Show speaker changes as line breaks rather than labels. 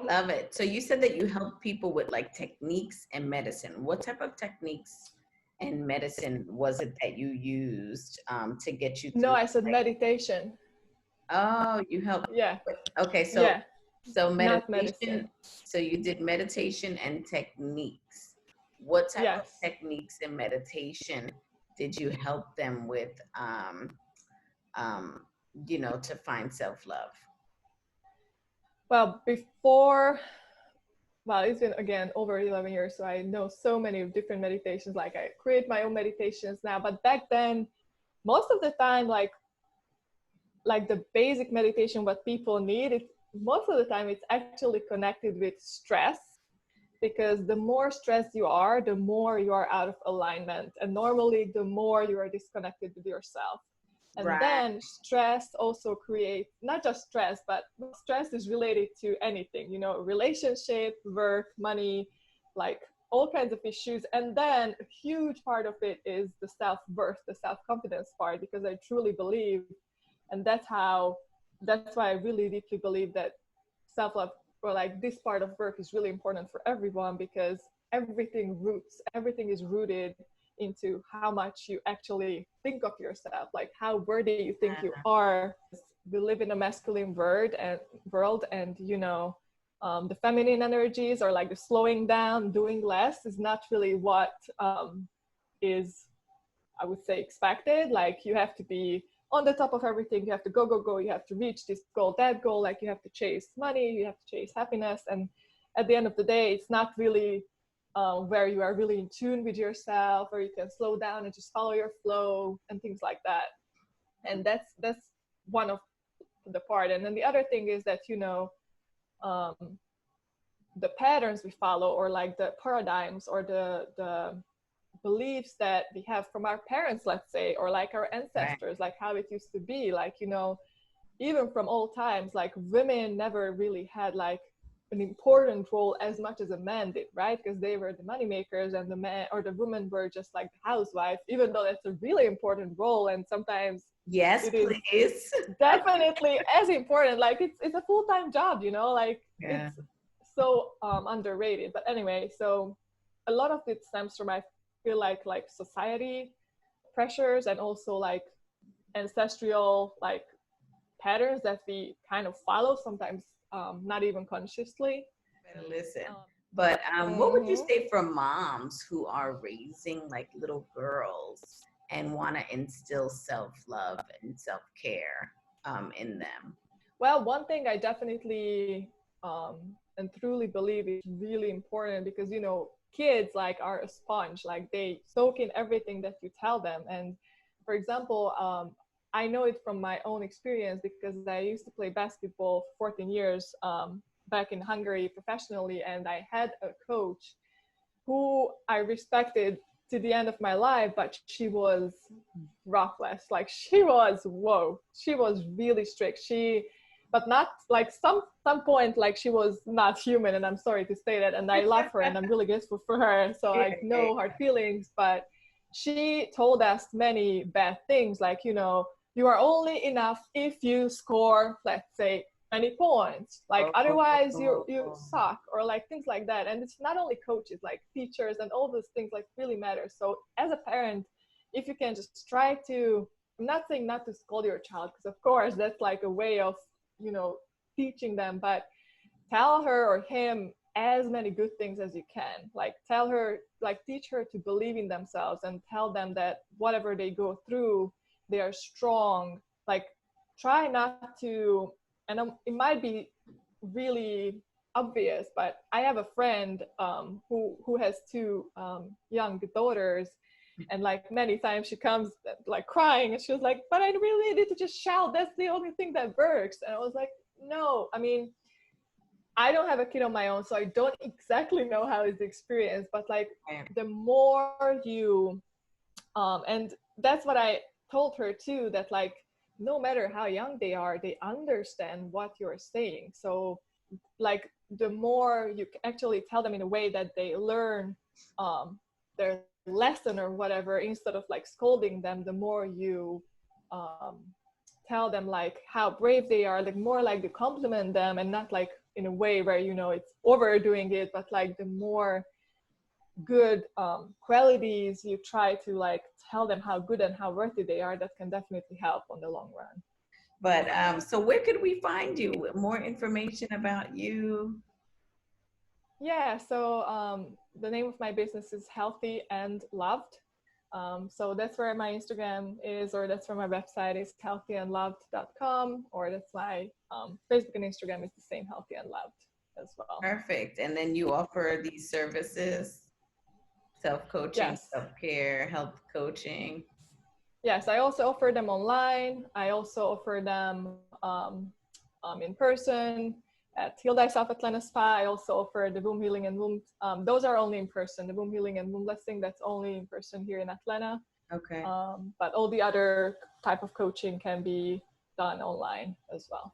Love it. So you said that you help people with like techniques and medicine. What type of techniques and medicine was it that you used to get you
No,
through?
I said meditation.
Oh, you helped.
Yeah,
Okay,
yeah,
so
not medicine.
meditation. So you did meditation and techniques. What type of
Yes.
techniques and meditation did you help them with? Um, to find self-love.
Well, it's been again over 11 years, so I know so many different meditations. Like I create my own meditations now, but back then, most of the time, like the basic meditation, what people need, most of the time it's actually connected with stress, because the more stressed you are, the more you are out of alignment, and normally the more you are disconnected with yourself. And
Right.
then stress also creates not just stress, but stress is related to anything, relationship, work, money, like all kinds of issues. And then a huge part of it is the self-worth, the self-confidence part, because I truly believe, and that's why I really deeply believe that self-love, or like this part of work, is really important for everyone, because everything is rooted into how much you actually think of yourself, like how worthy you think you are. We live in a masculine world, and the feminine energies, or like the slowing down, doing less, is not really what is, I would say, expected. Like you have to be on the top of everything. You have to go, go, go. You have to reach this goal, that goal. Like you have to chase money. You have to chase happiness. And at the end of the day, it's not really where you are really in tune with yourself, where you can slow down and just follow your flow and things like that. And that's one of the part. And then the other thing is that, um, the patterns we follow, or like the paradigms, or the beliefs that we have from our parents, let's say, or like our ancestors, like how it used to be, like, even from old times, like women never really had like an important role as much as a man did, right? Because they were the money makers, and the man or the woman were just like the housewife, even though that's a really important role. And sometimes
Yes,
it is
please.
definitely as important. Like it's a full-time job, like
Yeah.
it's so underrated. But anyway, so a lot of it stems from, I feel like society pressures, and also like ancestral like patterns that we kind of follow sometimes, not even consciously.
Better listen. But what would you
Mm-hmm.
say for moms who are raising like little girls and want to instill self-love and self-care in them?
Well, one thing I definitely and truly believe is really important, because kids like are a sponge, like they soak in everything that you tell them. And for example, I know it from my own experience, because I used to play basketball for 14 years back in Hungary professionally, and I had a coach who I respected to the end of my life, but she was ruthless. Like she was really strict. But not like some point, like she was not human, and I'm sorry to say that. And I love her, and I'm really grateful for her. So
Yeah,
I know hard feelings, but she told us many bad things, like you are only enough if you score, let's say, 20 points, like otherwise you suck, or like things like that. And it's not only coaches, like teachers and all those things like really matter. So as a parent, if you can just try to, I'm not saying not to scold your child, because of course that's like a way of teaching them, but tell her or him as many good things as you can. Like tell her, like teach her to believe in themselves, and tell them that whatever they go through, they are strong. Like try not to, and it might be really obvious, but I have a friend who has two young daughters, and like many times she comes like crying, and she was like, but I really need to just shout, that's the only thing that works. And I was like, no, I mean, I don't have a kid on my own, so I don't exactly know how is the experience, but like the more you and that's what I told her too, that like no matter how young they are, they understand what you're saying. So like the more you actually tell them in a way that they learn their lesson or whatever, instead of like scolding them, the more you tell them like how brave they are, like more like to compliment them, and not like in a way where, you know, it's overdoing it, but like the more good qualities you try to like tell them how good and how worthy they are, that can definitely help on the long run.
But so where could we find you? More information about you?
Yeah, so the name of my business is Healthy and Loved. So that's where my Instagram is, or that's where my website is, healthyandloved.com, or that's my Facebook and Instagram is the same, Healthy and Loved as well.
Perfect. And then you offer these services, self-coaching,
Yes.
self-care, health coaching.
Yes, I also offer them online. I also offer them in person at Heal Thyself Atlanta Spa. I also offer the womb healing and womb, those are only in person. The womb healing and womb blessing, that's only in person here in Atlanta.
Okay.
But all the other type of coaching can be done online as well.